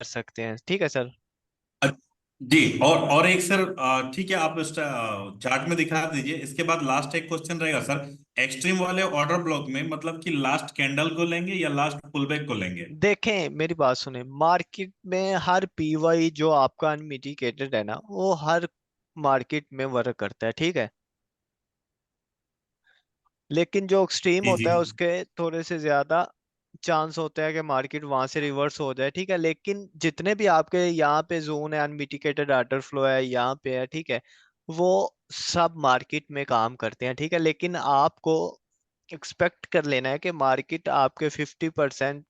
कर सकते हैं, ठीक है सर। अ- जी। और एक सर, ठीक है, आप चार्ट में दिखा दीजिए। इसके बाद लास्ट एक क्वेश्चन रहेगा सर। एक्सट्रीम वाले ऑर्डर ब्लॉक में मतलब कि लास्ट कैंडल को लेंगे या लास्ट पुल बैक को लेंगे? देखें मेरी बात सुने, मार्केट में हर पीवाई जो आपका अनमिटिकेटेड है ना, वो हर मार्केट में वर्क करता है, ठीक है। लेकिन जो एक्सट्रीम जी जी। होता है उसके थोड़े से ज्यादा चांस होता है कि मार्केट वहां से रिवर्स हो जाए, ठीक है। लेकिन जितने भी आपके यहाँ पे जोन है, अनमिटिकेटेड ऑर्डर फ्लो है यहाँ पे है, ठीक है, वो सब मार्केट में काम करते हैं, ठीक है। लेकिन आपको एक्सपेक्ट कर लेना है कि मार्केट आपके 50%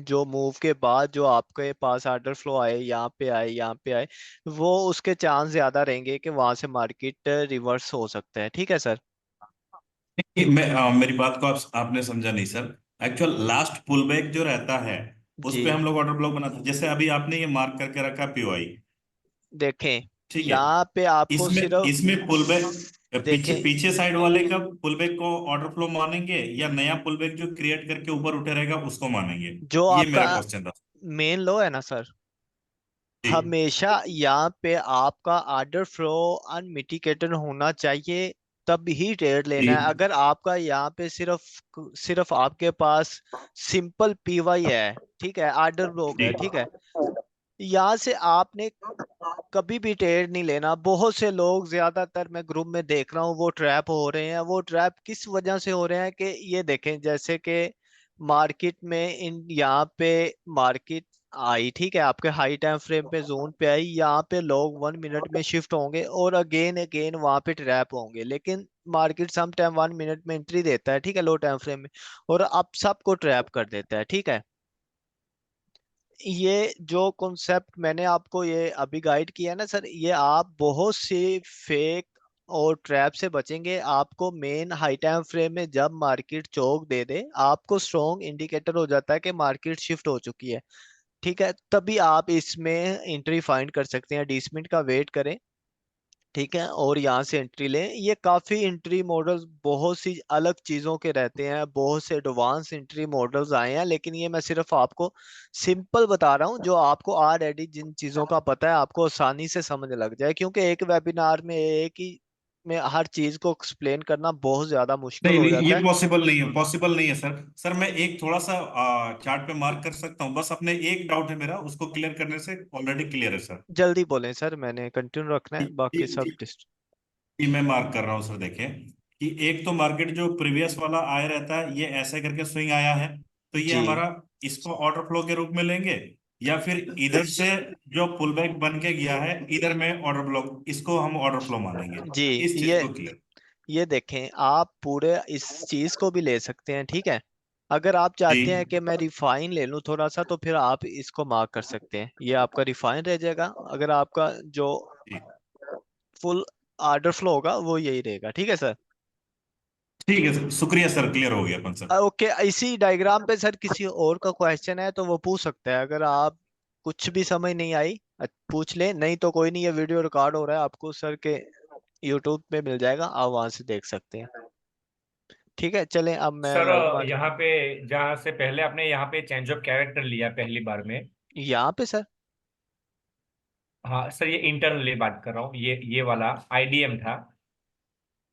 जो मूव के बाद जो आपके पास ऑर्डर फ्लो आए, यहाँ पे आए, यहाँ पे आए, वो उसके चांस ज्यादा रहेंगे कि वहां से मार्केट रिवर्स हो सकता है, ठीक है सर। मेरी बात को आपने समझा नहीं sir. Actual last pull back जो रहता है उस जी पे हम लोग ऑर्डर ब्लॉक बनाते हैं। जैसे अभी आपने ये मार्क करके रखा पीओआई, देखें, ठीक है। यहाँ पे आपको इसमें सिर्फ इसमें पुल बैक, पीछे देखें पीछे साइड वाले का पुल बैक को ऑर्डर फ्लो मानेंगे या नया पुल बैक जो क्रिएट करके ऊपर उठे रहेगा उसको मानेंगे? जो ये आपका मेरा क्वेश्चन था। मेन लो है ना सर, जी हमेशा यहाँ पे आपका ऑर्डर फ्लो अनमिटिकेटेड होना चाहिए, तब ही ट्रेड लेना है। जी अगर आपका यहाँ पे सिर्फ सिर्फ आपके पास सिंपल पीवाई है, ठीक है, ऑर्डर ब्लॉक जी। है, ठीक है, यहाँ से आपने कभी भी ट्रेड नहीं लेना। बहुत से लोग, ज्यादातर मैं ग्रुप में देख रहा हूँ, वो ट्रैप हो रहे हैं। वो ट्रैप किस वजह से हो रहे हैं कि ये देखें, जैसे कि मार्केट में इन यहाँ पे मार्केट आई, ठीक है, आपके हाई टाइम फ्रेम पे जोन पे आई, यहाँ पे लोग 1 मिनट में शिफ्ट होंगे और अगेन अगेन वहां पे ट्रैप होंगे। लेकिन मार्केट सम टाइम 1 मिनट में एंट्री देता है, ठीक है, लो टाइम फ्रेम में, और अब सबको ट्रैप कर देता है, ठीक है। ये जो कॉन्सेप्ट मैंने आपको ये अभी गाइड किया ना सर, ये आप बहुत सी फेक और ट्रैप से बचेंगे। आपको मेन हाई टाइम फ्रेम में जब मार्केट चौक दे दे, आपको स्ट्रॉन्ग इंडिकेटर हो जाता है कि मार्केट शिफ्ट हो चुकी है, ठीक है, तभी आप इसमें एंट्री फाइंड कर सकते हैं। 20 मिनट का वेट करें, ठीक है, और यहाँ से एंट्री लें। ये काफी एंट्री मॉडल्स बहुत सी अलग चीजों के रहते हैं, बहुत से एडवांस एंट्री मॉडल्स आए हैं, लेकिन ये मैं सिर्फ आपको सिंपल बता रहा हूँ, जो आपको ऑलरेडी जिन चीजों का पता है आपको आसानी से समझ लग जाए। क्योंकि एक वेबिनार में एक ही में हर चीज को एक्सप्लेन करना बहुत ज्यादा मुश्किल नहीं हो नहीं, ये जाता है। पॉसिबल नहीं है, पॉसिबल नहीं है सर। सर मैं एक थोड़ा सा चार्ट पे मार्क कर सकता हूँ? बस अपने एक डाउट है मेरा, उसको क्लियर करने से ऑलरेडी क्लियर है सर। जल्दी बोलें सर, मैंने कंटिन्यू रखना है, जी बाकी जी सब जी। डिस्ट। जी, मैं मार्क कर रहा हूँ सर। देखें कि एक तो मार्केट जो प्रीवियस वाला आया रहता है, ये ऐसे करके स्विंग आया है, तो ये जी हमारा इसको ऑर्डर फ्लो के रूप में लेंगे, या फिर इधर से जो पुल बैक बन के गया है इधर में ऑर्डर ब्लॉक, इसको हम ऑर्डर फ्लो मानेंगे? जी, इस चीज ये को क्लियर। ये देखें, आप पूरे इस चीज को भी ले सकते हैं, ठीक है। अगर आप चाहते हैं जी कि मैं रिफाइन ले लूं थोड़ा सा, तो फिर आप इसको मार्क कर सकते हैं, ये आपका रिफाइन रह जाएगा। अगर आपका जो जी। फुल ऑर्डर फ्लो होगा वो यही रहेगा, ठीक है सर। ठीक है सर, शुक्रिया सर, क्लियर हो गया कॉन्सेप्ट। ओके, इसी डायग्राम पे सर किसी और का क्वेश्चन है तो वो पूछ सकता है। अगर आप कुछ भी समझ नहीं आई, पूछ ले, नहीं तो कोई नहीं, ये वीडियो रिकॉर्ड हो रहा है, आपको सर के यूट्यूब पे मिल जाएगा, आप वहां से देख सकते हैं। ठीक है, चलें अब मैं सर लाइव मार्केट। यहाँ पे जहाँ से पहले आपने यहाँ पे चेंज ऑफ कैरेक्टर लिया पहली बार में। यहाँ पे सर, हाँ सर, ये इंटरनली बात कर रहा हूँ, ये वाला आईडीएम था।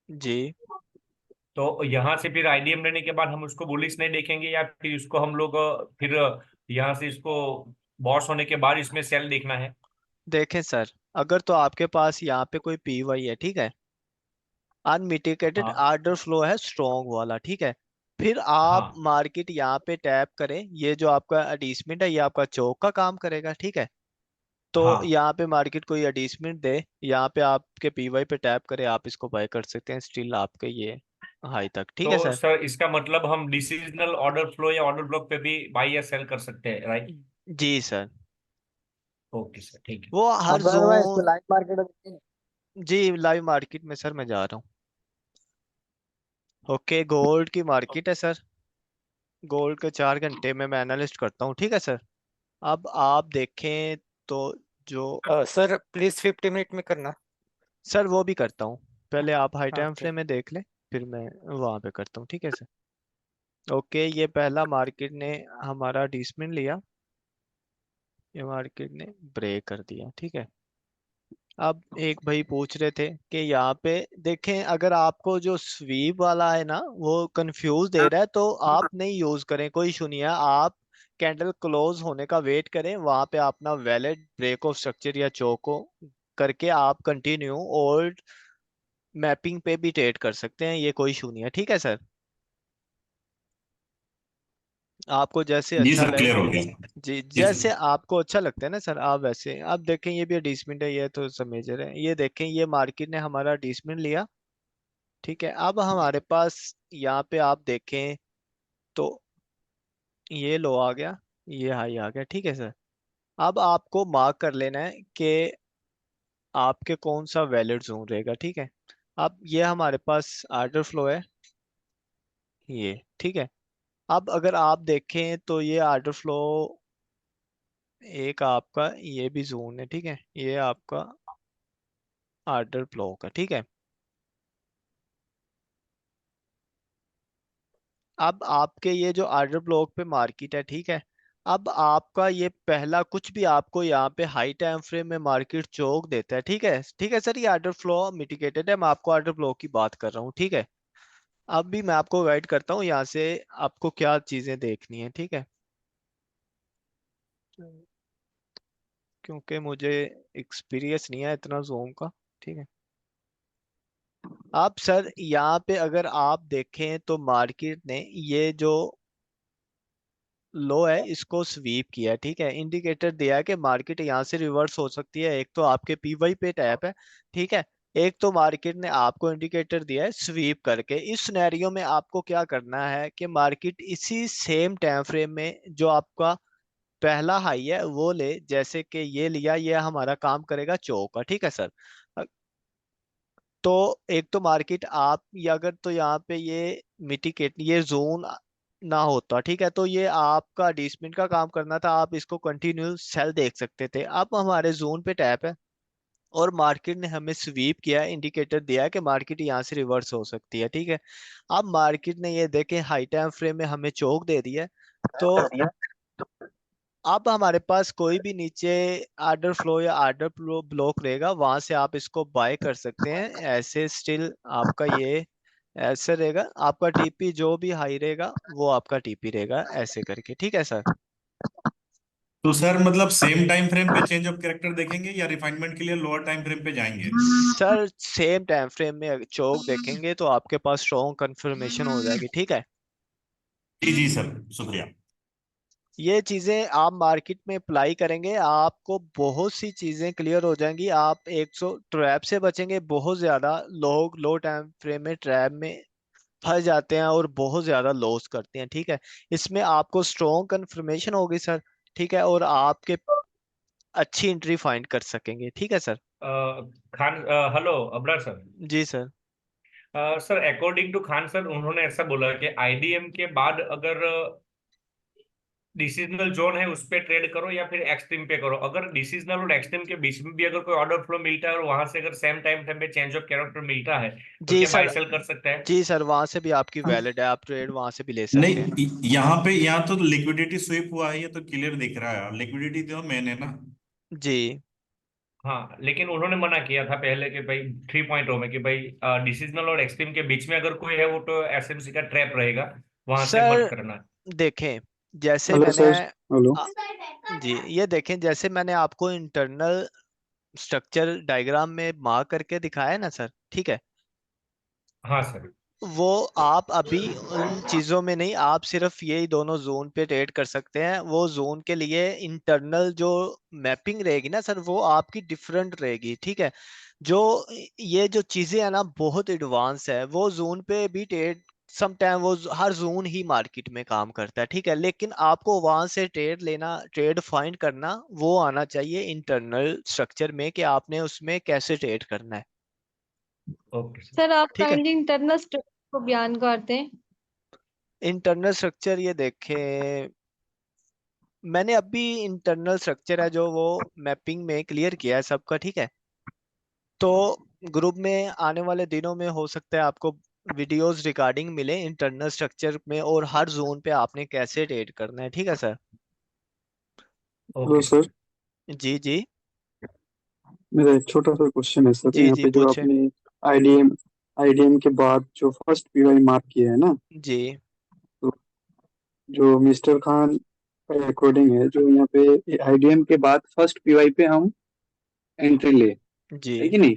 जी तो यहाँ से फिर आईडीएम लेने के बाद हम उसको बुलिश नहीं देखेंगे, या फिर इसको हम लोग फिर यहाँ से इसको बॉस होने के बाद इसमें सेल देखना है? देखें सर, अगर तो आपके पास यहाँ पे कोई पीवाई है, ठीक है, अनमिटिकेटेड हाँ आर्डर फ्लो है स्ट्रॉन्ग वाला, ठीक है, फिर आप हाँ मार्केट यहाँ पे टैप करें। ये जो आपका एडिसमेंट है, ये आपका चौक का काम करेगा, ठीक है। तो हाँ। यहाँ पे मार्केट कोई एडिसमेंट दे, यहाँ पे आपके पीवाई पे टैप करे, आप इसको बाय कर सकते हैं स्टिल आपके ये हाई तक, ठीक है तो सर। सर इसका मतलब हम डिसीजनल ऑर्डर फ्लो या ऑर्डर ब्लॉक पे भी बाई या सेल कर सकते हैं, राइट? जी सर, ओके सर, ठीक है। वो हर अदरवाइज तो जोन। लाइव मार्केट में। जी लाइव मार्केट में सर मैं जा रहा हूँ। ओके, गोल्ड की मार्केट है सर, गोल्ड के 4 घंटे में मैं एनालिस्ट करता हूँ, ठीक है सर। अब आप देखें तो जो सर प्लीज 50 मिनट में करना। सर वो भी करता हूँ, पहले आप हाई हाँ टाइम ओके। फ्रेम में देख लें, फिर मैं वहां पे करता हूँ, ठीक है सर। ओके, ये पहला मार्केट ने हमारा डिसमिन लिया, ये मार्केट ने ब्रेक कर दिया, ठीक है। अब एक भाई पूछ रहे थे कि यहाँ पे देखें, अगर आपको जो स्वीप वाला है ना वो कंफ्यूज दे रहा है तो आप नहीं यूज करें, कोई इशू नहीं है। आप कैंडल क्लोज होने का वेट करें, वहां पे अपना वैलिड ब्रेक ऑफ स्ट्रक्चर या चौको करके आप कंटिन्यू ओल्ड मैपिंग पे भी ट्रेड कर सकते हैं, ये कोई इशू नहीं है, ठीक है सर। आपको जैसे जी अच्छा सर, लगे। क्लियर हो गया। जी, जी सर। जैसे आपको अच्छा लगता है ना सर, आप वैसे। अब देखें ये भी डिसमिट है, ये तो सब मेजर है। ये देखें, ये मार्केट ने हमारा डिसमिट लिया, ठीक है। अब हमारे पास यहाँ पे आप देखें तो ये लो आ गया, ये हाई आ गया, ठीक है सर। अब आपको मार्क कर लेना है कि आपके कौन सा वैलिड जोन रहेगा, ठीक है। अब ये हमारे पास आर्डर फ्लो है, ये ठीक है। अब अगर आप देखें तो ये आर्डर फ्लो एक आपका ये भी जोन है, ठीक है। ये आपका आर्डर फ्लो का, ठीक है। अब आपके ये जो आर्डर ब्लॉक पे मार्केट है, ठीक है। अब आपका ये पहला कुछ भी आपको यहाँ पे हाई टाइम फ्रेम में मार्केट चौक देता है, ठीक है, ठीक है सर। ये आर्डर फ्लो मिटिगेटेड है, मैं आपको आर्डर ब्लॉक की बात कर रहा हूँ, ठीक है। अब भी मैं आपको गाइड करता हूँ यहाँ से आपको क्या चीजें देखनी है, ठीक है। क्योंकि मुझे एक्सपीरियंस नहीं है इतना जोन का, ठीक है। अब सर यहाँ पे अगर आप देखें तो मार्केट ने ये जो लो है इसको स्वीप किया है, ठीक है। इंडिकेटर दिया है कि मार्केट यहाँ से रिवर्स हो सकती है। एक तो आपके पीवाई पे टैप है, ठीक है। एक तो मार्केट ने आपको इंडिकेटर दिया है स्वीप करके। इस सिनेरियो में आपको क्या करना है कि मार्केट इसी सेम टाइम फ्रेम में जो आपका पहला हाई है वो ले, जैसे कि ये लिया, ये हमारा काम करेगा चौका, ठीक है सर। तो एक तो मार्केट आप, या अगर तो यहाँ पे ये मिटिकेट ये जोन ना होता, ठीक है, तो ये आपका डिसमिट का काम करना था, आप इसको कंटिन्यू सेल देख सकते थे। अब हमारे जोन पे टैप है और मार्केट ने हमें स्वीप किया, इंडिकेटर दिया है कि मार्केट यहाँ से रिवर्स हो सकती है, ठीक है। अब मार्केट ने ये देखें हाई टाइम फ्रेम में हमें चौक दे दिया है। तो अब हमारे पास कोई भी नीचे आर्डर फ्लो या आर्डर ब्लॉक रहेगा, वहां से आप इसको बाय कर सकते हैं। ऐसे स्टिल आपका ये ऐसे रहेगा, आपका टीपी जो भी हाई रहेगा वो आपका टीपी रहेगा, ऐसे करके, ठीक है सर। तो सर मतलब सेम टाइम फ्रेम पे चेंज ऑफ कैरेक्टर देखेंगे या रिफाइनमेंट के लिए लोअर टाइम फ्रेम पे जाएंगे? सर सेम टाइम फ्रेम में चौक देखेंगे तो आपके पास स्ट्रॉन्ग कंफर्मेशन हो जाएगी, ठीक है। जी जी सर, शुक्रिया। ये चीजें आप मार्केट में अप्लाई करेंगे, आपको बहुत सी चीजें क्लियर हो जाएंगी। आप 100 ट्रैप से बचेंगे। बहुत ज्यादा लोग लो टाइम फ्रेम में ट्रैप में फंस जाते हैं और बहुत ज्यादा लॉस करते हैं, ठीक है। इसमें आपको स्ट्रॉन्ग कंफर्मेशन होगी सर, ठीक है, और आपके अच्छी एंट्री फाइंड कर सकेंगे, ठीक है sir. Khan, hello Abrar sir. जी sir. Sir according to Khan sir, उन्होंने ऐसा बोला कि आईडीएम के बाद अगर डिसीजनल जोन है उस पे ट्रेड करो या फिर एक्सट्रीम पे करो। अगर डिसीजनल और एक्सट्रीम के बीच में भी अगर कोई ऑर्डर फ्लो मिलता है और वहां से अगर सेम टाइम फ्रेम पे चेंज ऑफ कैरेक्टर मिलता है तो जी क्या बाय सर। सेल कर सकते हैं? जी सर, वहां से भी आपकी वैलिड है, आप ट्रेड वहां से भी ले सकते हैं। नहीं, यहाँ पे यहाँ तो लिक्विडिटी स्वीप हुआ है, ये तो क्लियर दिख रहा है। लिक्विडिटी तो मैंने ना। जी हाँ, लेकिन उन्होंने मना किया था पहले कि भाई 3.0 में कि भाई डिसीजनल और एक्सट्रीम के बीच में अगर कोई है वो तो एसएमसी का ट्रैप रहेगा, वहां से मत सर, करना। देखें जैसे हेलो मैंने सर। हेलो। आ, जी ये देखें, जैसे मैंने आपको इंटरनल स्ट्रक्चर डायग्राम में मार्क करके दिखाया है ना सर, ठीक है। हाँ सर। वो आप अभी उन चीजों में नहीं, आप सिर्फ यही दोनों जोन पे ट्रेड कर सकते हैं। वो जोन के लिए इंटरनल जो मैपिंग रहेगी ना सर, वो आपकी डिफरेंट रहेगी, ठीक है। जो ये जो चीजें है ना बहुत एडवांस है, वो जोन पे भी ट्रेड सम टाइम वो हर जोन ही मार्केट में काम करता है, ठीक है। लेकिन आपको वहां से ट्रेड लेना, ट्रेड फाइंड करना वो आना चाहिए इंटरनल स्ट्रक्चर में कि आपने उसमें कैसे ट्रेड करना है, ओके सर। सर आप ठीक है। काइंडली इंटरनल स्ट्रक्चर को बयान करते हैं। इंटरनल स्ट्रक्चर ये देखें, मैंने अभी इंटरनल स्ट्रक्चर है जो वो मैपिंग में क्लियर किया है सबका, ठीक है। तो ग्रुप में आने वाले दिनों में हो सकता है आपको वीडियोस रिगार्डिंग मिले इंटरनल स्ट्रक्चर में और हर जोन पे आपने कैसे ट्रेड करना है, ठीक है sir. Hello okay sir. Sir. जी जी मेरा एक छोटा सा क्वेश्चन है सर, जी यहाँ जी पे जो पूछे। आपने आईडीएम आईडीएम के बाद जो फर्स्ट पीवाई मार्क किया है ना, जी तो जो मिस्टर खान का अकॉर्डिंग है, जो यहाँ पे आईडीएम के बाद फर्स्ट पीवाई पे हम एंट्री ले, जी है कि नहीं?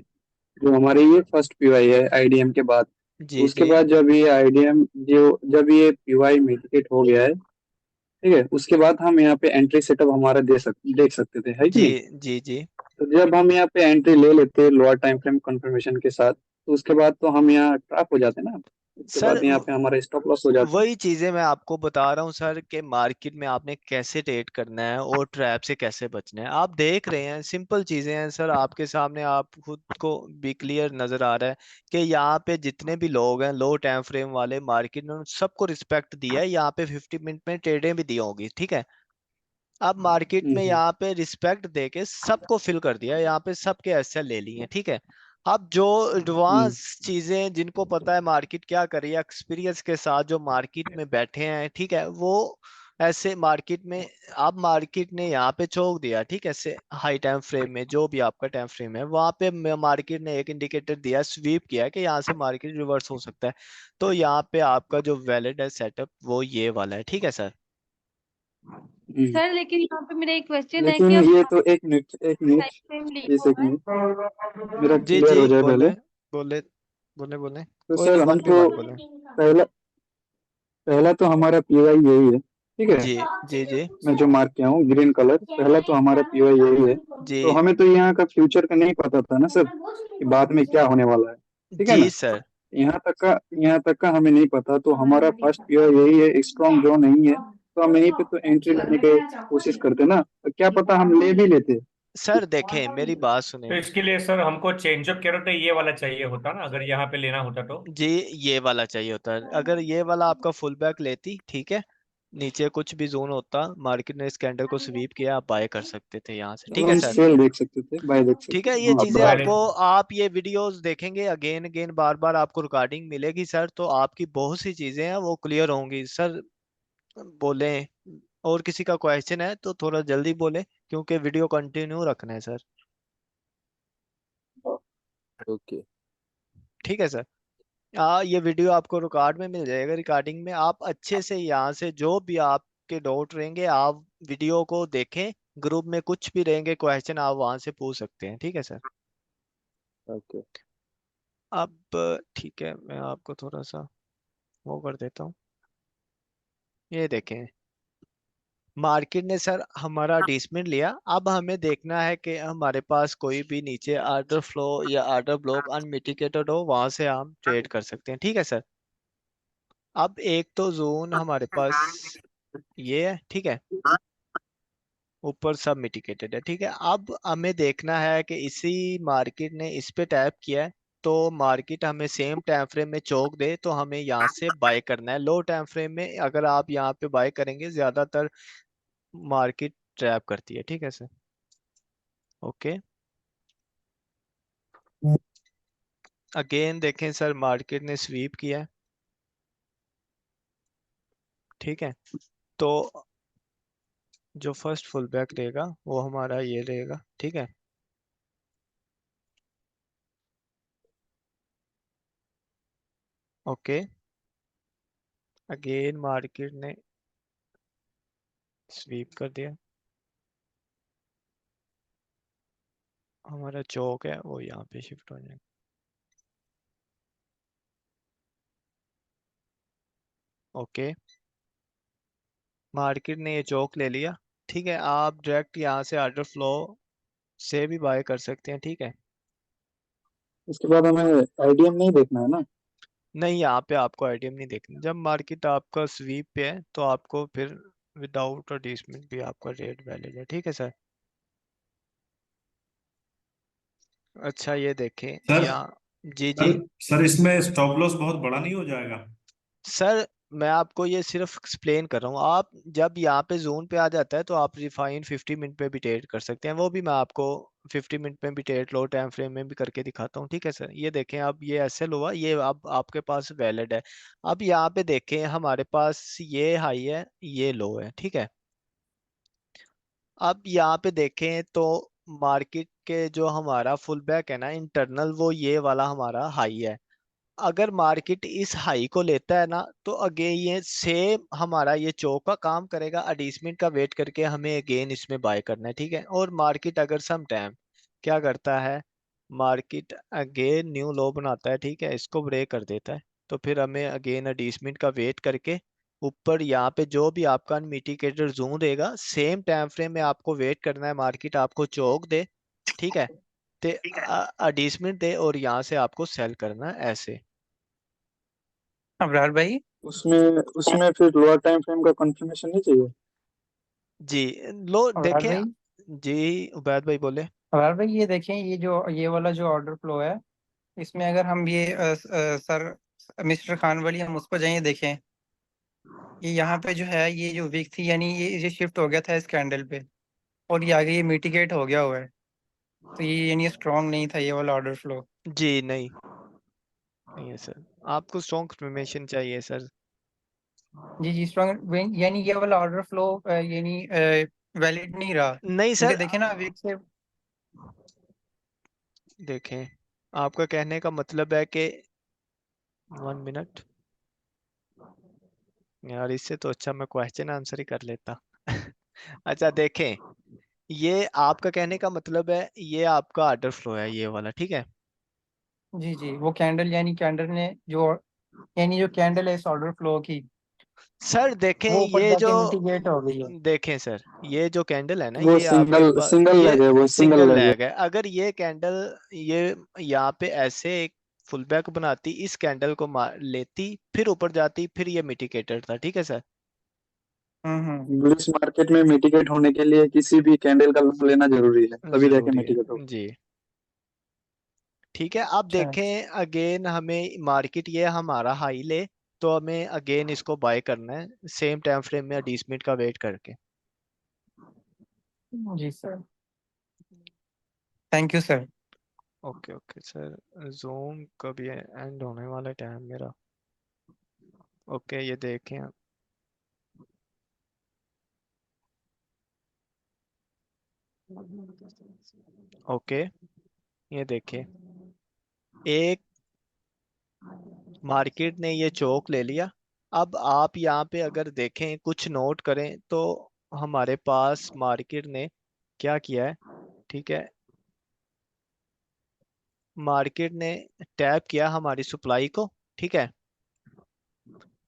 जो हमारे ये फर्स्ट पीवाई है आईडीएम के बाद, तो जी उसके जी बाद जब ये आईडीएम जो जब ये पीवाई मिटिगेट हो गया है, ठीक है, उसके बाद हम यहाँ पे एंट्री सेटअप हमारा देख सकते थे, है कि जी नहीं? जी जी तो जब हम यहाँ पे एंट्री ले लेते लोअर टाइम फ्रेम कंफर्मेशन के साथ, तो उसके बाद तो हम यहाँ ट्रैप हो जाते ना, उसके सर बाद यहाँ पे हमारा स्टॉप लॉस हो जाता है। वही चीजें मैं आपको बता रहा हूँ सर कि मार्केट में आपने कैसे ट्रेड करना है और ट्रैप से कैसे बचना है। आप देख रहे हैं सिंपल चीजें हैं सर आपके सामने, आप खुद को भी क्लियर नजर आ रहा है कि यहाँ पे जितने भी लोग हैं लो टाइम फ्रेम वाले मार्केट ने उन सबको रिस्पेक्ट दिया है। यहाँ पे 50 मिनट में ट्रेडें भी दी होंगी, ठीक है। अब मार्केट में हम्म यहाँ पे रिस्पेक्ट देके सबको फिल कर दिया, यहाँ पे सबके एसएल ले लिए, ठीक है। अब जो हम्म एडवांस चीजें जिनको पता है मार्केट क्या कर रही है, एक्सपीरियंस के साथ जो मार्केट में बैठे हैं, ठीक है, वो ऐसे मार्केट में, अब मार्केट ने यहाँ पे चौक दिया, ठीक है, ऐसे हाई टाइम फ्रेम में जो भी आपका टाइम फ्रेम है वहां पे मार्केट ने एक इंडिकेटर दिया, स्वीप किया कि यहाँ से मार्केट रिवर्स हो सकता है। तो यहाँ पे आपका जो वैलिड है सेटअप वो ये वाला है, ठीक है सर। हम्म। सर लेकिन यहाँ पे मेरा एक क्वेश्चन है कि लेकिन अब ये तो एक मिनट टाइम फ्रेम प्लीज, लिया एक हुआ है। मिनट मेरा जी क्लियर जी हो जाए बोले पहले। बोले बोले बोले, तो कोई सर नहीं, वन पे हमको वन बोले। पहला पहला तो हमारा पीवाई यही है, ठीक है। जी जी जी मैं जो मार्क किया हूँ ग्रीन कलर, पहला तो हमारा पीवाई यही है। जी तो हमें तो यहाँ का फ्यूचर का नहीं पता था ना सर, कि बाद में क्या होने वाला है, ठीक है जी ना? सर। यहाँ तक का हमें नहीं पता, तो हमारा फर्स्ट पीवाई यही है, स्ट्रॉन्ग जो नहीं है, तो हम यहीं पे तो एंट्री लेने की कोशिश करते ना, तो क्या पता हम ले भी लेते। सर देखें मेरी बात तो सुने। इसके लिए सर हमको चेंज ऑफ कैरेक्टर ये वाला चाहिए होता ना, अगर यहाँ पे लेना होता तो। जी ये वाला चाहिए होता है, अगर ये वाला आपका फुल बैक लेती, ठीक है, नीचे कुछ भी जोन होता, मार्केट ने इस कैंडल को स्वीप किया, आप बाय कर सकते थे यहाँ से, ठीक तो है हम सर। सेल देख सकते थे, बाय देख ठीक सकते है, थे, ये हाँ, आप चीजें बराबर। आपको, आप ये वीडियोस देखेंगे अगेन अगेन बार बार, आपको रिकॉर्डिंग मिलेगी सर, तो आपकी बहुत सी चीजें हैं वो क्लियर होंगी सर। बोले और किसी का क्वेश्चन है तो थोड़ा जल्दी बोले, क्योंकि वीडियो कंटिन्यू रखना है सर। ओके। ठीक है सर। ये वीडियो आपको रिकॉर्ड में मिल जाएगा, रिकॉर्डिंग में आप अच्छे से यहाँ से जो भी आपके डाउट रहेंगे आप वीडियो को देखें, ग्रुप में कुछ भी रहेंगे क्वेश्चन आप वहां से पूछ सकते हैं, ठीक है सर। ओके। अब ठीक है, मैं आपको थोड़ा सा वो कर देता हूँ। ये देखें, मार्केट ने सर हमारा डिसमिट लिया, अब हमें देखना है कि हमारे पास कोई भी नीचे आर्डर फ्लो या आर्डर ब्लॉक अनमिटिगेटेड हो, वहां से हम ट्रेड कर सकते हैं, ठीक है सर। अब एक तो जोन हमारे पास ये है, ठीक है, ऊपर सब मिटिगेटेड है, ठीक है। अब हमें देखना है कि इसी मार्केट ने इस पे टैप किया है, तो मार्केट हमें सेम टाइम फ्रेम में चौक दे तो हमें यहाँ से बाय करना है। लो टाइम फ्रेम में अगर आप यहाँ पे बाय करेंगे ज्यादातर मार्केट ट्रैप करती है, ठीक है सर। ओके, अगेन देखें सर, मार्केट ने स्वीप किया है, ठीक है। तो जो फर्स्ट फुल बैक रहेगा वो हमारा ये रहेगा, ठीक है। ओके, अगेन मार्केट ने स्वीप कर दिया, हमारा चौक है वो यहाँ पे शिफ्ट हो जाएगा। ओके, मार्केट ने ये चौक ले लिया, ठीक है। आप डायरेक्ट यहाँ से आर्डर फ्लो से भी बाय कर सकते हैं, ठीक है। उसके बाद हमें आईडीएम नहीं देखना है ना? नहीं, यहाँ पे आपको आईडीएम नहीं देखना, जब मार्केट आपका स्वीप पे है तो आपको फिर विदाउट और डिसमिस भी आपका रेट वैलिड है, ठीक है सर। अच्छा ये देखें सर यहाँ। जी सर जी सर इसमें स्टॉप लॉस बहुत बड़ा नहीं हो जाएगा? सर, मैं आपको ये सिर्फ एक्सप्लेन कर रहा हूँ। आप जब यहाँ पे जोन पे आ जाता है तो आप रिफाइन 50 मिनट में भी ट्रेड कर सकते हैं, वो भी मैं आपको 50 मिनट में भी ट्रेड लो टाइम फ्रेम में भी करके दिखाता हूँ, ठीक है सर। ये देखें, अब ये एसएल हुआ, ये अब आपके पास वैलिड है। अब यहाँ पे देखें हमारे पास ये हाई है ये लो है, ठीक है। अब यहाँ पे देखें तो मार्केट के जो हमारा फुल बैक है ना इंटरनल, वो ये वाला हमारा हाई है। अगर मार्केट इस हाई को लेता है ना तो अगेन ये सेम हमारा ये चौक का काम करेगा, एडिसमेंट का वेट करके हमें अगेन इसमें बाय करना है, ठीक है। और मार्केट अगर सम टाइम क्या करता है, मार्केट अगेन न्यू लो बनाता है, ठीक है, इसको ब्रेक कर देता है, तो फिर हमें अगेन एडिसमेंट का वेट करके ऊपर यहाँ पे जो भी आपका अनमिटिगेटेड जोन देगा सेम टाइम फ्रेम में आपको वेट करना है, मार्केट आपको चौक दे, ठीक है, ते एडिसमेंट दे और यहाँ से आपको सेल करना है ऐसे। अबरार भाई। उसमें उसमें फिर लोअर टाइम फ्रेम का कंफर्मेशन नहीं चाहिए? जी लो अबरार देखें। भाई। जी उबैद भाई बोले। अबरार भाई ये देखें, ये वाला जो ऑर्डर फ्लो है, इसमें अगर हम सर मिस्टर खान वाली हम उस पर जाइए देखें, ये यहाँ पे जो है ये जो वीक थी, यानी ये शिफ्ट हो गया था इस कैंडल पे, और ये आगे ये मिटिगेट हो गया हुआ है, तो ये यानी स्ट्रांग नहीं था ये वाला ऑर्डर फ्लो। जी नहीं, नहीं है सर, आपको स्ट्रॉन्ग कंफर्मेशन चाहिए सर। जी जी स्ट्रांग, यानी ये वाला ऑर्डर फ्लो यानी वैलिड नहीं रहा, नहीं क्योंकि सर देखे ना वीक से। देखें, आपका कहने का मतलब है कि 1 मिनट, यार इससे तो अच्छा मैं क्वेश्चन आंसर ही कर लेता। अच्छा देखें, ये आपका कहने का मतलब है ये आपका ऑर्डर फ्लो है ये वाला, ठीक है। जी जी वो कैंडल, यानी कैंडल ने जो, यानी जो कैंडल है इस ऑर्डर फ्लो की, सर देखें वो ऊपर ये जो, जाके मिटिगेट हो गई है। देखें सर ये जो कैंडल है ना वो ये आपके सिंगल पास सिंगल ये लेग है, वो सिंगल सिंगल लेग है। लैग है। अगर ये कैंडल ये यहाँ पे ऐसे एक फुल बैक बनाती, इस कैंडल को लेती, फिर ऊपर जाती, फिर ये मिटिगेटेड था, ठीक है सर। हम्म। बुलिश मार्केट में मिटिगेट होने के लिए किसी भी कैंडल का लाभ लेना जरूरी है, तभी जाके जरूरी है मिटिगेट होगा। जी। ठीक है, अब अच्छा। देखें अगेन हमें मार्केट ये हमारा हाई ले तो हमें अगेन इसको बाय करना है सेम टाइम फ्रेम में 20 मिनट का वेट करके। जी sir, thank you sir. Okay okay sir, Zoom कब ये एंड होने वाला टाइम मेरा, ओके ये देखें आप। ओके ये देखें, एक मार्केट ने ये चौक ले लिया। अब आप यहाँ पे अगर देखें कुछ नोट करें तो हमारे पास मार्केट ने क्या किया है, ठीक है, मार्केट ने टैप किया हमारी सप्लाई को, ठीक है,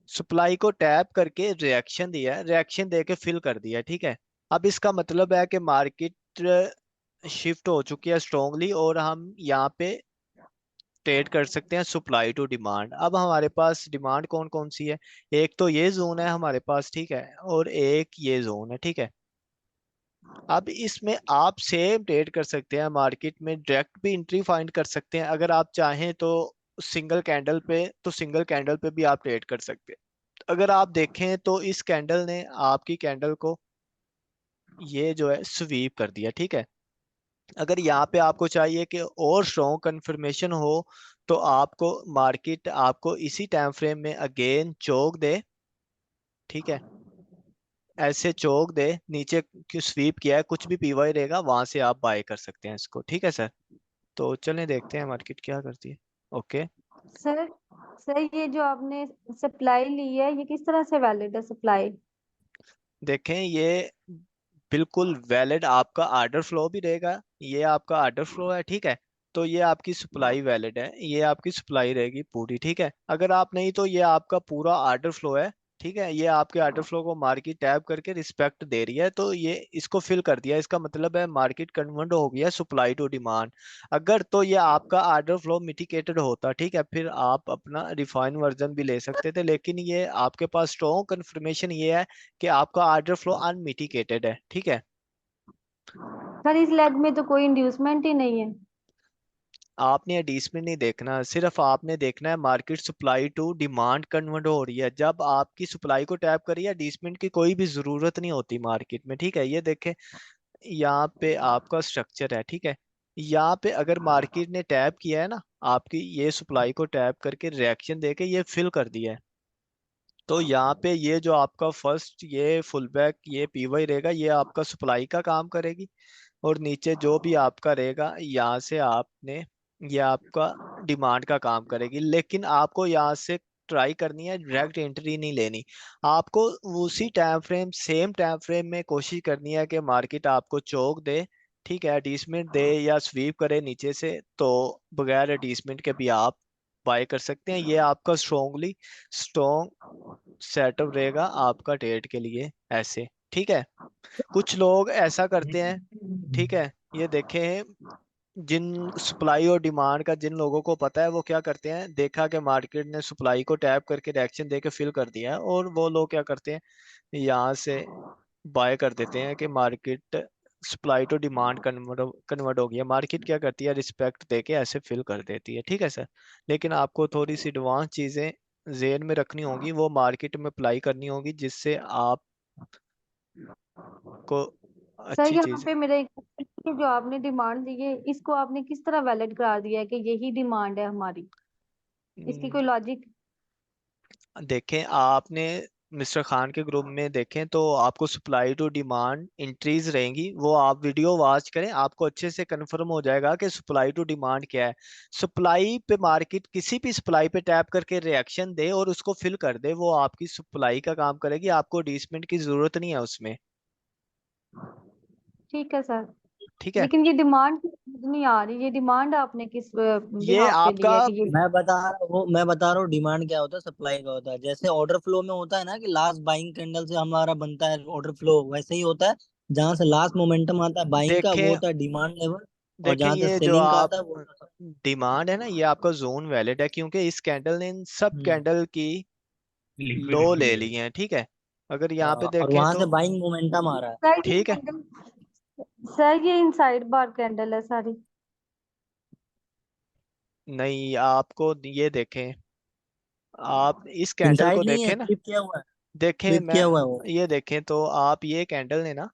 सप्लाई को टैप करके रिएक्शन दिया, रिएक्शन दे के फिल कर दिया, ठीक है। अब इसका मतलब है कि मार्केट शिफ्ट हो चुकी है स्ट्रांगली और हम यहाँ पे ट्रेड कर सकते हैं सप्लाई टू डिमांड। अब हमारे पास डिमांड कौन कौन सी है, एक तो ये जोन है हमारे पास, ठीक है, और एक ये जोन है, ठीक है। अब इसमें आप सेम ट्रेड कर सकते हैं, मार्केट में डायरेक्ट भी एंट्री फाइंड कर सकते हैं, अगर आप चाहें तो सिंगल कैंडल पे, तो सिंगल कैंडल पे भी आप ट्रेड कर सकते हैं। अगर आप देखें तो इस कैंडल ने आपकी कैंडल को ये जो है स्वीप कर दिया, ठीक है। अगर यहाँ पे आपको चाहिए कि और स्ट्रॉन्ग कंफर्मेशन हो तो आपको मार्केट आपको इसी टाइम फ्रेम में अगेन चौक दे, ठीक है, ऐसे चौक दे, नीचे क्यों स्वीप किया है कुछ भी पीवाई रहेगा वहां से आप बाय कर सकते हैं इसको, ठीक है सर। तो चलें देखते हैं मार्केट क्या करती है। ओके सर सर ये जो आपने सप्लाई ली है ये किस तरह से वैलिड है सप्लाई? देखें, ये बिल्कुल वैलिड आपका आर्डर फ्लो भी रहेगा, ये आपका आर्डर फ्लो है, ठीक है। तो ये आपकी सप्लाई वैलिड है, ये आपकी सप्लाई रहेगी पूरी, ठीक है। अगर आप नहीं तो ये आपका पूरा आर्डर फ्लो है, ठीक है, ये आपके आर्डर फ्लो को मार्केट टैप करके रिस्पेक्ट दे रही है, तो ये इसको फिल कर दिया, इसका मतलब है मार्केट कन्वर्ट हो गया सप्लाई टू डिमांड। अगर तो ये आपका आर्डर फ्लो मिटिगेटेड होता, ठीक है, फिर आप अपना रिफाइन वर्जन भी ले सकते थे, लेकिन ये आपके पास स्ट्रॉन्ग कंफर्मेशन ये है कि आपका आर्डर फ्लो अनमिटिगेटेड है, ठीक है। सर इस लेग में तो कोई इंड्यूसमेंट ही नहीं है। आपने एडीसमेंट नहीं देखना, सिर्फ आपने देखना है market supply to demand convert हो रही है, जब आपकी सप्लाई को टैप करिए एडीसमेंट की कोई भी जरूरत नहीं होती मार्केट में, ठीक है। ये देखें यहाँ पे आपका स्ट्रक्चर है, ठीक है, यहाँ पे अगर मार्केट ने टैप किया है ना आपकी ये सप्लाई को टैप करके रिएक्शन देके ये फिल कर दिया है, तो यहाँ पे ये जो आपका फर्स्ट ये फुल बैक ये पीवाई रहेगा, ये आपका सप्लाई का काम करेगी। और नीचे जो भी आपका रहेगा यहाँ से आपने, ये आपका डिमांड का काम करेगी। लेकिन आपको यहाँ से ट्राई करनी है, डायरेक्ट एंट्री नहीं लेनी। आपको उसी time frame, same time frame में कोशिश करनी है कि मार्केट आपको चौक दे, ठीक है, एडीसमेंट दे या स्वीप करे नीचे से, तो बगैर एडीसमेंट के भी आप बाय कर सकते हैं। ये आपका स्ट्रोंगली स्ट्रॉन्ग सेटअप रहेगा आपका ट्रेड के लिए ऐसे, ठीक है। कुछ लोग ऐसा करते हैं, ठीक है, ये देखें, जिन सप्लाई और डिमांड का जिन लोगों को पता है वो क्या करते हैं, देखा कि मार्केट ने सप्लाई को टैप करके रिएक्शन दे के फिल कर दिया है, और वो लोग क्या करते हैं, यहाँ से बाय कर देते हैं कि market supply to demand convert हो गया। मार्केट क्या करती है, रिस्पेक्ट दे के ऐसे फिल कर देती है, ठीक है सर। लेकिन आपको थोड़ी सी एडवांस चीजें जेन में रखनी होगी, वो मार्केट में अप्लाई करनी होगी, जिससे आप को सर अच्छी यहाँ चीज। पे मेरा एक कि जो आपने डिमांड दी है इसको आपने किस तरह वैलिड करार दिया है कि यही डिमांड है हमारी, इसकी कोई लॉजिक? देखें आपने मिस्टर खान के ग्रुप में देखें तो आपको सप्लाई टू डिमांड इंट्रीज रहेंगी, वो आप वीडियो वॉच करें, आपको अच्छे से कंफर्म हो जाएगा कि सप्लाई टू डिमांड क्या है। सप्लाई पे मार्केट किसी भी सप्लाई पे टैप करके रिएक्शन दे और उसको फिल कर दे, वो आपकी सप्लाई का काम करेगी, आपको डिसमेंट की जरूरत नहीं है उसमें, ठीक है सर। ठीक है। लेकिन ये डिमांड नहीं आ रही, ये डिमांड आपने किस ये बिहाफ पे दी आपका है कि ये? मैं बता रहा हूँ डिमांड क्या होता है, सप्लाई का होता है। जैसे ऑर्डर फ्लो में होता है ना कि लास्ट बाइंग कैंडल से हमारा बनता है ऑर्डर फ्लो, वैसे ही होता है। जहां से लास्ट मोमेंटम आता है बाइंग का वो देखें, होता है डिमांड लेवल, और देखें जहां से ये जो सेलिंग का आप आता है वो होता है। डिमांड है ना, ये आपका जोन वैलिड है, क्योंकि इस कैंडल ने इन सब हम्म। कैंडल की लो लिक्विडिटी ले ले ली ली। है, ठीक है। अगर यहाँ पे और देखें वहां तो से बाइंग मोमेंटम आ रहा है। सर ये ठीक है, कैंडल, सर ये इनसाइड बार कैंडल है सारी। नहीं आपको ये देखें, आप इस कैंडल को इनसाइड नहीं है, देखें ना, फ्लिप किया हुआ है। देखें फ्लिप मैं, किया हुआ है वो। ये देखें तो आप ये कैंडल ने ना,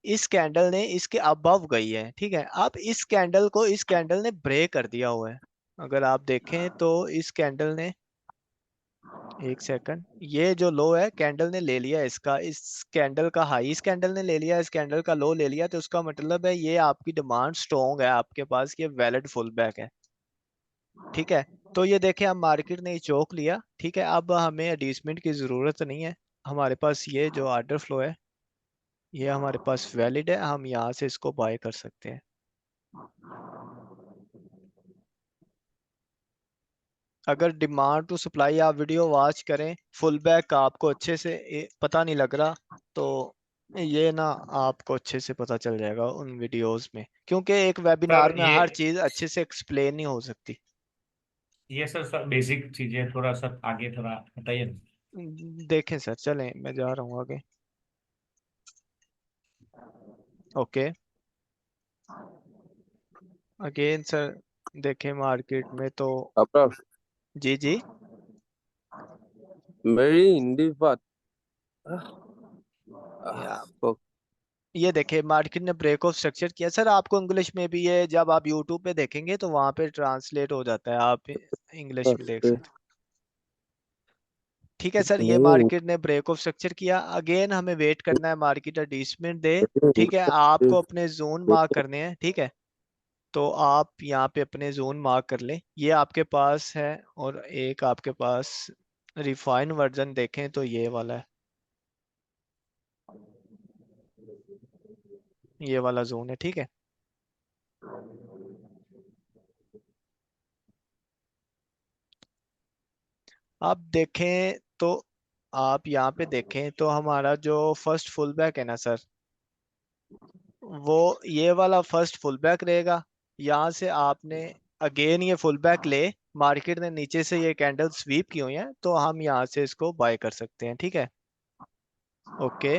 इस कैंडल ने इसके अबव गई है, ठीक है। अब इस कैंडल को इस कैंडल ने ब्रेक कर दिया हुआ है। अगर आप देखें तो इस कैंडल ने, एक सेकंड, ये जो लो है कैंडल ने ले लिया इसका, इस कैंडल का हाई इस कैंडल ने ले लिया, इस कैंडल का लो ले लिया, तो उसका मतलब है ये आपकी डिमांड स्ट्रॉन्ग है आपके पास, ये वैलिड फुल बैक है, ठीक है। तो ये देखें अब मार्केट ने चौक लिया, ठीक है। अब हमें एडजस्टमेंट की जरूरत नहीं है, हमारे पास ये जो ऑर्डर फ्लो है ये हमारे पास वैलिड है, हम यहाँ से इसको बाय कर सकते हैं। अगर डिमांड टू सप्लाई आप वीडियो वॉच करें, फुल बैक का आपको अच्छे से पता नहीं लग रहा, तो ये ना आपको अच्छे से पता चल जाएगा उन वीडियोस में, क्योंकि एक वेबिनार सर में हर चीज अच्छे से एक्सप्लेन नहीं हो सकती। ये सर बेसिक चीजें थोड़ा सा आगे थोड़ा बताइए ना। देखें सर, चलें मैं जा रहा हूँ आगे। ओके, अगेन सर, देखें मार्केट में तो, আপনার जी जी, मेरी हिंदी बात या को ये देखें मार्केट ने ब्रेक ऑफ स्ट्रक्चर किया सर, आपको इंग्लिश में भी ये जब आप यूट्यूब पे देखेंगे तो वहां पे ट्रांसलेट हो जाता है, आप इंग्लिश में देख सकते हैं, ठीक है सर। ये नहीं मार्केट ने ब्रेक ऑफ स्ट्रक्चर किया, अगेन हमें वेट करना है मार्केट एडजस्टमेंट दे, ठीक है। आपको अपने जोन मार्क करने हैं, ठीक है। तो आप यहाँ पे अपने जोन मार्क कर लें, ये आपके पास है, और एक आपके पास रिफाइन वर्जन देखें तो ये वाला है, ये वाला जोन है, ठीक है। आप देखें तो, आप यहाँ पे देखें तो हमारा जो फर्स्ट फुल बैक है ना सर, वो ये वाला फर्स्ट फुल बैक रहेगा। यहाँ से आपने अगेन ये फुल बैक ले, मार्केट ने नीचे से ये कैंडल स्वीप की हुई है, तो हम यहाँ से इसको बाय कर सकते हैं, ठीक है। ओके,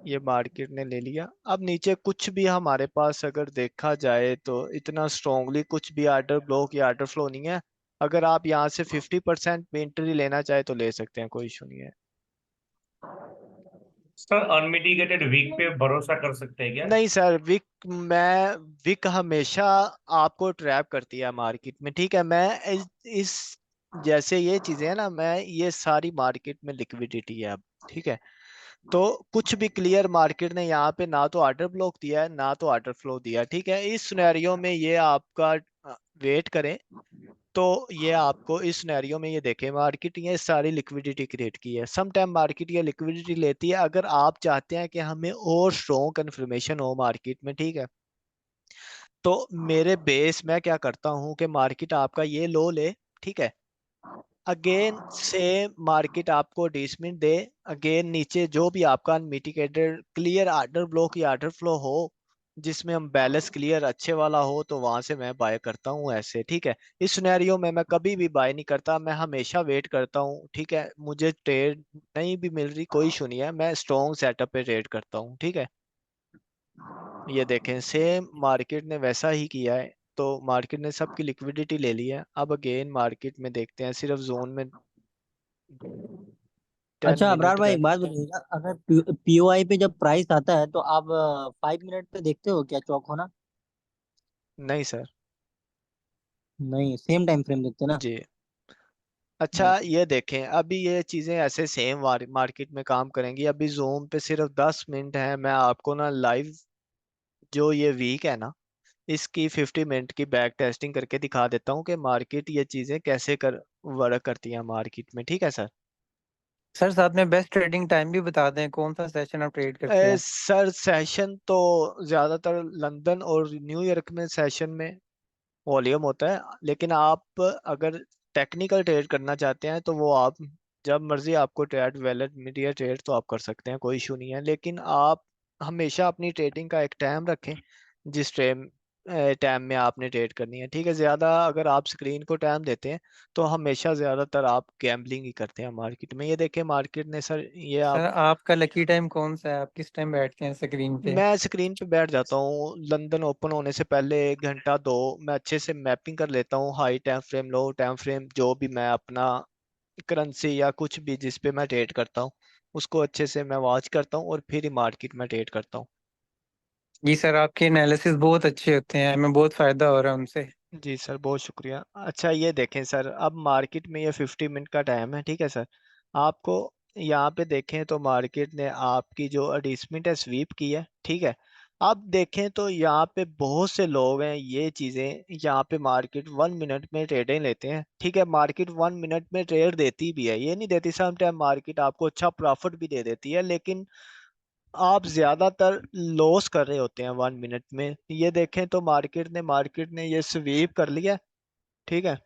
ये मार्केट ने ले लिया। अब नीचे कुछ भी हमारे पास अगर देखा जाए तो इतना स्ट्रॉन्गली कुछ भी आर्डर ब्लॉक या आर्डर फ्लो नहीं है। अगर आप यहाँ से 50% में एंट्री लेना चाहे तो ले सकते हैं, कोई इशू नहीं है। सर अनमिटिगेटेड वीक पे भरोसा कर सकते हैं क्या? नहीं सर, विक हमेशा आपको ट्रैप करती है मार्केट में, ठीक है। मैं इस जैसे ये चीजें है ना, मैं ये सारी मार्केट में लिक्विडिटी है अब, ठीक है। तो कुछ भी क्लियर मार्केट ने यहाँ पे ना तो ऑर्डर ब्लॉक दिया है ना तो ऑर्डर फ्लो दिया है, ठीक है। इस सिनेरियो में ये आपका वेट करें, तो ये आपको इस सिनेरियो में ये देखें, मार्केट ये सारी लिक्विडिटी क्रिएट की है। सम टाइम मार्केट ये लिक्विडिटी लेती है। अगर आप चाहते हैं कि हमें और स्ट्रॉन्ग कंफर्मेशन हो मार्केट में, ठीक है, तो मेरे बेस मैं क्या करता हूँ कि मार्केट आपका ये लो ले, ठीक है, अगेन से मार्केट आपको डिसमिट दे, अगेन नीचे जो भी आपका अनमिटिगेटेड क्लियर ऑर्डर ब्लॉक या ऑर्डर फ्लो हो, जिसमें हम बैलेंस क्लियर अच्छे वाला हो, तो वहां से मैं बाय करता हूँ ऐसे, ठीक है। इस सिनेरियो में मैं कभी भी बाय नहीं करता, मैं हमेशा वेट करता हूँ, ठीक है। मुझे ट्रेड नहीं भी मिल रही कोई इशू नहीं है, मैं स्ट्रॉन्ग सेटअप पे ट्रेड करता हूँ, ठीक है। ये देखें सेम मार्केट ने वैसा ही किया है, तो मार्केट ने सबकी लिक्विडिटी ले ली है। अब अगेन मार्केट में देखते हैं, सिर्फ जोन में 10 अच्छा अबरार मिनट भाई का। एक बात बताइएगा, अगर पीओआई पे जब प्राइस आता है तो आप 5 मिनट पे देखते हो क्या चौक होना? नहीं सर। नहीं, सेम टाइम फ्रेम देखते ना? जी। अच्छा ये देखें, अभी ये चीजें ऐसे सेम मार्केट में काम करेंगी। अभी जोन पे सिर्फ 10 मिनट है, मैं आपको ना लाइव जो ये वीक है ना, इसकी 50 मिनट की बैक टेस्टिंग करके दिखा देता हूँ कि मार्केट ये चीजें कैसे कर वर्क करती हैं मार्केट में, ठीक है सर। सर साथ में बेस्ट ट्रेडिंग टाइम भी बता दें, कौन सा सेशन आप ट्रेड करते हैं? सर सेशन तो ज्यादातर लंदन और न्यूयॉर्क में सेशन में वॉल्यूम होता है, लेकिन आप अगर टेक्निकल ट्रेड करना चाहते हैं तो वो आप जब मर्जी आपको ट्रेड वैलिड मीडिया ट्रेड तो आप कर सकते हैं, कोई इशू नहीं है। लेकिन आप हमेशा अपनी ट्रेडिंग का एक टाइम रखें, जिस टाइम टाइम में आपने ट्रेड करनी है, ठीक है। ज्यादा अगर आप स्क्रीन को टाइम देते हैं तो हमेशा ज्यादातर आप गैम्बलिंग ही करते हैं मार्केट में। ये देखें मार्केट ने सर, ये सर आप, आपका लकी टाइम कौन सा है? आप किस टाइम बैठते हैं स्क्रीन पे? मैं स्क्रीन पे बैठ जाता हूँ लंदन ओपन होने से पहले 1 घंटा 2, मैं अच्छे से मैपिंग कर लेता हूँ high time flame low time frame, जो भी मैं अपना करेंसी या कुछ भी जिस पे मैं ट्रेड करता हूँ उसको अच्छे से मैं वॉच करता हूँ और फिर ही मार्केट में ट्रेड करता हूँ। जी सर, आपके एनालिसिस बहुत अच्छे होते हैं, हमें बहुत फायदा हो रहा है उनसे। जी सर, बहुत शुक्रिया। अच्छा ये देखें सर, अब मार्केट में ये 50 मिनट का टाइम है, ठीक है सर। आपको यहाँ पे देखें तो मार्केट ने आपकी जो एडिसमेंट है स्वीप की है, ठीक है। अब देखें तो यहाँ पे बहुत से लोग हैं, ये चीजें यहाँ पे मार्केट 1 मिनट में ट्रेडें लेते हैं, ठीक है। मार्केट 1 मिनट में ट्रेड देती भी है, ये नहीं देती, सम टाइम मार्केट आपको अच्छा प्रॉफिट भी दे देती है, लेकिन आप ज्यादातर लॉस कर रहे होते हैं 1 मिनट में। ये देखें तो मार्केट ने ये स्वीप कर लिया, ठीक है।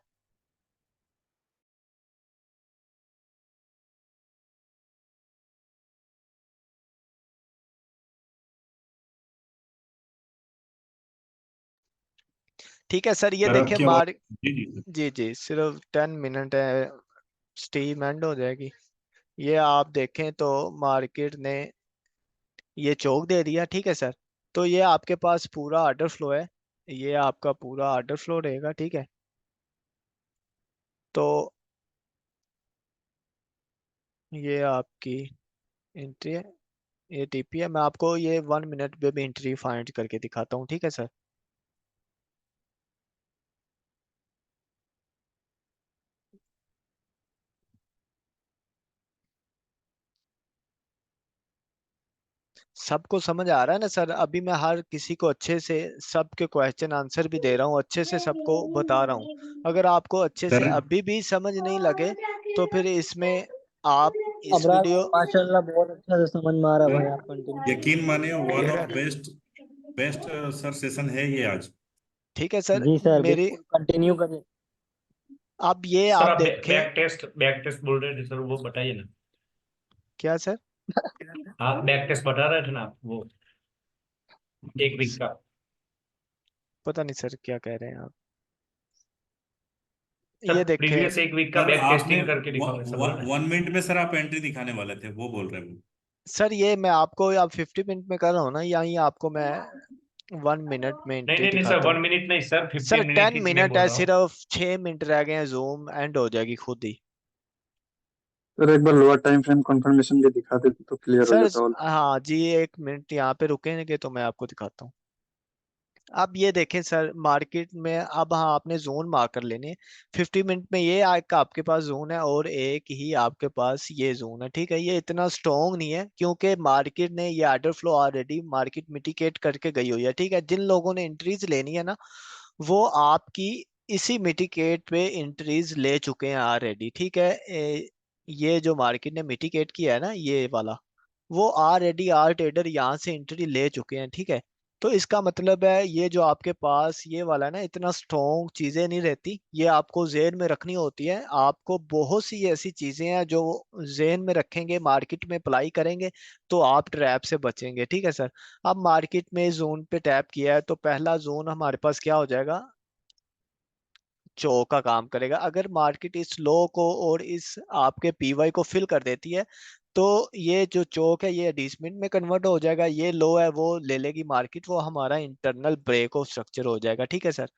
ठीक है सर, ये सर देखें आपकी आवाज। जी जी सर। जी जी, सिर्फ 10 मिनट है, स्टीम एंड हो जाएगी। ये आप देखें तो मार्केट ने ये चौक दे दिया, ठीक है सर। तो ये आपके पास पूरा ऑर्डर फ्लो है, ये आपका पूरा ऑर्डर फ्लो रहेगा, ठीक है। तो ये आपकी एंट्री है, ये टीपी है। मैं आपको ये 1 मिनट पे भी एंट्री फाइंड करके दिखाता हूँ, ठीक है सर। सबको समझ आ रहा है ना सर? अभी मैं हर किसी को अच्छे से सबके क्वेश्चन आंसर भी दे रहा हूँ, अच्छे से सबको बता रहा हूँ। अगर आपको अच्छे से सर अभी भी समझ नहीं लगे तो फिर इसमें आप इस अबरार भाई वीडियो, माशाल्लाह बहुत अच्छा से समझ में आ रहा है सर भाई, आप कंटिन्यू करिए। यकीन मानिए वन ठीक है, of best best sir session है ये आज। ठीक है सर। जी सर मेरी, बिल्कुल कंटिन्यू करिए। अब ये सर आप आप देखें। बैक टेस्ट बोल रहे थे सर, वो बताइए ना। क्या सर? आप बैक टेस्ट बता रहे थे ना आप, वो 1 वीक का। पता नहीं सर क्या कह रहे हैं आप। सर ये देखें, प्रीवियस 1 वीक का सर बैक आपने टेस्टिंग करके दिखाओ, ऐसा बोला ना। 1 मिनट में सर आप एंट्री दिखाने वाले थे, वो बोल रहे हैं वो। सर ये मैं आपको अब 50 मिनट में कर रहा हूँ ना, यही आपको मैं 1 मिनट में नहीं एंट्री नहीं नहीं सर, दिखाता हूँ। 1 मिनट नहीं सर, सर 15 मिनट 10 की मैं मिनट बोल है, रहा हूँ। सिर्फ 6 मिनट रह गए हैं, जूम एंड हो जाएगी खुद ही। सर एक बार लोअर टाइम फ्रेम कंफर्मेशन के दिखा देते तो क्लियर हो सर जाता ऑल। हाँ जी, 1 मिनट यहाँ पे रुकेंगे तो मैं आपको दिखाता हूँ। अब ये देखें सर, मार्केट में अब हाँ आपने जोन मार्क कर लेने। 50 मिनट में ये आपके पास जोन है और एक ही आपके पास ये जोन है, ठीक है। ये इतना स्ट्रॉन्ग नहीं है क्योंकि मार्केट ने ये order flow already market mitigate करके गई हुई है, ठीक है। जिन लोगों ने एंट्रीज लेनी है ना, वो आपकी इसी मिटिगेट पे एंट्रीज ले चुके हैं ऑलरेडी, ठीक है। ये जो मार्केट ने मिटिगेट किया है ना, ये वाला, वो ऑलरेडी आर ट्रेडर यहाँ से एंट्री ले चुके हैं, ठीक है। तो इसका मतलब है ये जो आपके पास ये वाला है ना, इतना स्ट्रॉन्ग चीजें नहीं रहती, ये आपको जेन में रखनी होती है। आपको बहुत सी ऐसी चीजें हैं जो जेन में रखेंगे, मार्केट में अप्लाई करेंगे, तो आप ट्रैप से बचेंगे, ठीक है सर। अब मार्केट में जोन पे टैप किया है तो पहला जोन हमारे पास क्या हो जाएगा, चो का काम करेगा। अगर मार्केट इस लो को और इस आपके पीवाई को फिल कर देती है, तो ये जो चोक है ये एडिसमेंट में कन्वर्ट हो जाएगा। ये लो है वो ले लेगी मार्केट, वो हमारा इंटरनल ब्रेक ऑफ स्ट्रक्चर हो जाएगा, ठीक है सर।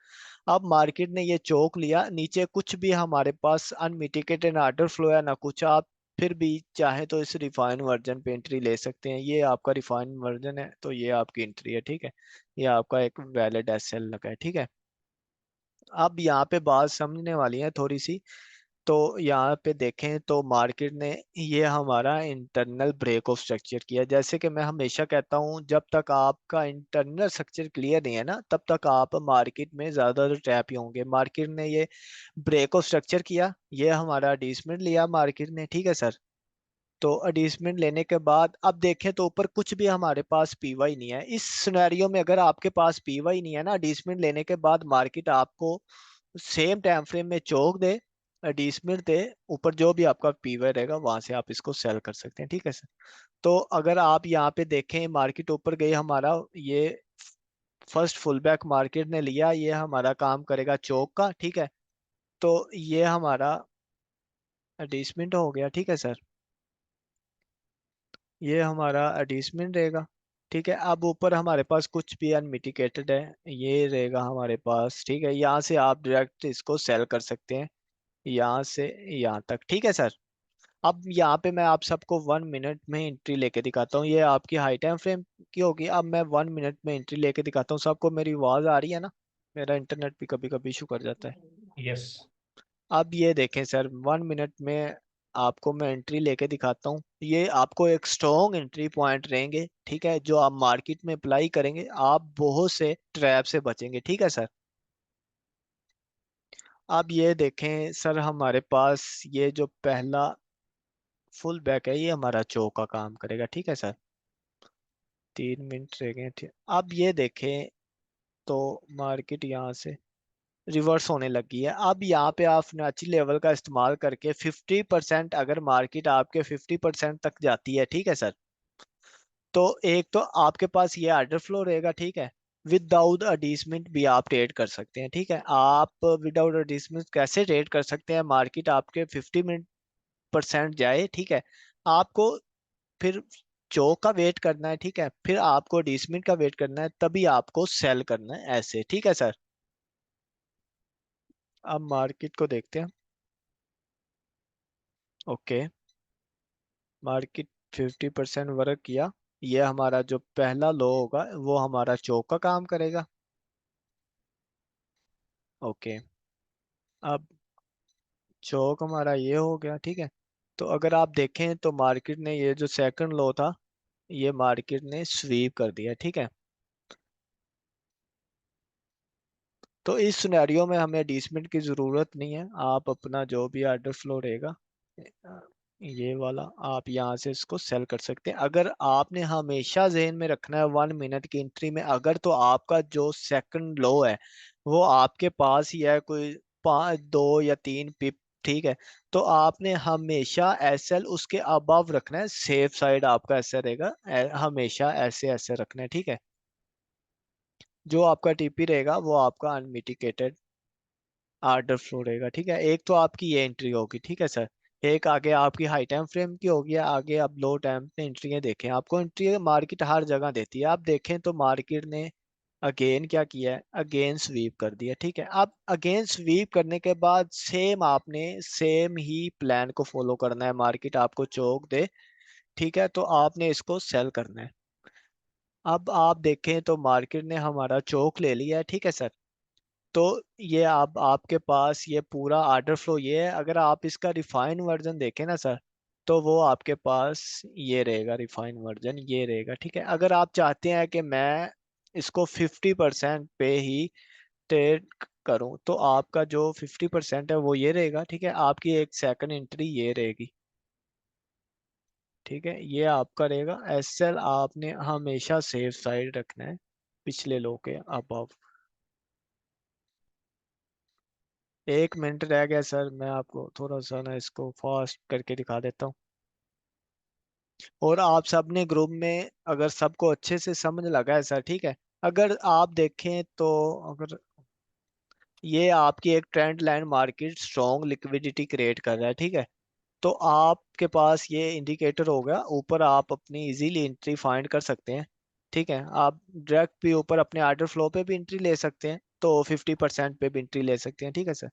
अब मार्केट ने ये चोक लिया, नीचे कुछ भी हमारे पास अनमिटिगेटेड ऑर्डर फ्लो है ना कुछ, आप फिर भी चाहे तो इस रिफाइन वर्जन पे एंट्री ले सकते हैं। ये आपका रिफाइन वर्जन है तो ये आपकी एंट्री है, ठीक है। ये आपका एक वैलिड एसएल लगा है, ठीक है। अब यहाँ पे बात समझने वाली है थोड़ी सी। तो यहाँ पे देखें तो मार्केट ने ये हमारा इंटरनल ब्रेक ऑफ स्ट्रक्चर किया। जैसे कि मैं हमेशा कहता हूँ, जब तक आपका इंटरनल स्ट्रक्चर क्लियर नहीं है ना, तब तक आप मार्केट में ज्यादातर ट्रैप ही होंगे। मार्केट ने ये ब्रेक ऑफ स्ट्रक्चर किया, ये हमारा डिसमिट लिया मार्केट ने, ठीक है सर। तो एडिसमेंट लेने के बाद अब देखें तो ऊपर कुछ भी हमारे पास पीवाई नहीं है। इस सिनेरियो में अगर आपके पास पीवाई नहीं है ना, एडिसमेंट लेने के बाद मार्केट आपको सेम टाइम फ्रेम में चौक दे, एडिसमेंट दे, ऊपर जो भी आपका पीवाई रहेगा वहां से आप इसको सेल कर सकते हैं, ठीक है सर। तो अगर आप यहाँ पे देखें, मार्केट ऊपर गई, हमारा ये फर्स्ट फुल बैक मार्केट ने लिया, ये हमारा काम करेगा चौक का, ठीक है। तो ये हमारा एडिसमेंट हो गया, ठीक है सर। ये हमारा एडिसमेंट रहेगा, ठीक है। अब ऊपर हमारे पास कुछ भी अनमिटिगेटेड है, ये रहेगा हमारे पास, ठीक है। यहाँ से आप डायरेक्ट इसको सेल कर सकते हैं, यहाँ से यहाँ तक, ठीक है सर। अब यहाँ पे मैं आप सबको 1 मिनट में एंट्री लेके दिखाता हूँ। ये आपकी हाई टाइम फ्रेम की होगी। अब मैं 1 मिनट में एंट्री लेके दिखाता हूँ। सबको मेरी आवाज आ रही है ना? मेरा इंटरनेट भी कभी कभी इशू कर जाता है। यस। अब ये देखें सर, 1 मिनट में आपको मैं एंट्री लेके दिखाता हूँ। ये आपको एक स्ट्रॉन्ग एंट्री पॉइंट रहेंगे, ठीक है, जो आप मार्केट में अप्लाई करेंगे, आप बहुत से ट्रैप से बचेंगे, ठीक है सर। अब ये देखें सर, हमारे पास ये जो पहला फुल बैक है, ये हमारा चो का काम करेगा, ठीक है सर। 3 मिनट रह गए थे। अब ये देखें तो मार्केट यहाँ से रिवर्स होने लगी है। अब यहाँ पे आप फिबोनाची लेवल का इस्तेमाल करके 50%, अगर मार्केट आपके 50% तक जाती है, ठीक है सर, तो एक तो आपके पास ये ऑर्डर फ्लो रहेगा, ठीक है। विदाउट एडिसमेंट भी आप ट्रेड कर सकते हैं, ठीक है। आप विदाउट एडिसमेंट कैसे ट्रेड कर सकते हैं? मार्केट आपके 50% जाए, ठीक है, आपको फिर चो का वेट करना है, ठीक है, फिर आपको एडिसमेंट का वेट करना है, तभी आपको सेल करना है, ऐसे, ठीक है सर। अब मार्केट को देखते हैं। ओके, मार्केट 50% वर्क किया। ये हमारा जो पहला लो होगा वो हमारा चौक का काम करेगा। ओके, अब चौक हमारा ये हो गया, ठीक है। तो अगर आप देखें तो मार्केट ने ये जो सेकंड लो था, ये मार्केट ने स्वीप कर दिया, ठीक है। तो इस सिनेरियो में हमें डिसमिट की जरूरत नहीं है। आप अपना जो भी ऑर्डर फ्लो रहेगा, ये वाला, आप यहाँ से इसको सेल कर सकते हैं। अगर आपने हमेशा जहन में रखना है 1 मिनट की एंट्री में, अगर तो आपका जो सेकंड लो है वो आपके पास ही है, कोई 2 या 3 पिप, ठीक है, तो आपने हमेशा एसएल उसके अबव रखना है। सेफ साइड आपका ऐसे रहेगा, हमेशा ऐसे ऐसे रखना है, ठीक है। जो आपका टीपी रहेगा वो आपका अनमिटिगेटेड ऑर्डर फ्लो रहेगा, ठीक है। एक तो आपकी ये एंट्री होगी, ठीक है सर। एक आगे आपकी हाई टाइम फ्रेम की होगी, आगे आप लो टाइम पे एंट्री देखें। आपको एंट्री मार्केट हर जगह देती है। आप देखें तो मार्केट ने अगेन क्या किया है, अगेन स्वीप कर दिया, ठीक है। अब अगेन स्वीप करने के बाद सेम आपने सेम ही प्लान को फॉलो करना है। मार्केट आपको चौक दे, ठीक है, तो आपने इसको सेल करना है। अब आप देखें तो मार्केट ने हमारा चौक ले लिया है, ठीक है सर। तो ये आप आपके पास ये पूरा ऑर्डर फ्लो ये है। अगर आप इसका रिफाइन वर्जन देखें ना सर, तो वो आपके पास ये रहेगा, रिफाइन वर्जन ये रहेगा, ठीक है। अगर आप चाहते हैं कि मैं इसको 50% पे ही ट्रेड करूं, तो आपका जो 50% है वो ये रहेगा, ठीक है। आपकी एक सेकंड एंट्री ये रहेगी, ठीक है। ये आपका रहेगा। एसएल आपने हमेशा सेफ साइड रखना है, पिछले लो के अबव। 1 मिनट रह गया सर, मैं आपको थोड़ा सा ना इसको फास्ट करके दिखा देता हूँ। और आप सबने ग्रुप में अगर सबको अच्छे से समझ लगा है सर, ठीक है। अगर आप देखें तो अगर ये आपकी एक trend line market strong liquidity create कर रहा है, ठीक है। तो आपके पास ये इंडिकेटर होगा ऊपर, आप अपनी इजीली एंट्री फाइंड कर सकते हैं, ठीक है। आप डायरेक्ट भी ऊपर अपने ऑर्डर फ्लो पे भी एंट्री ले सकते हैं, तो 50% पे भी एंट्री ले सकते हैं, ठीक है सर।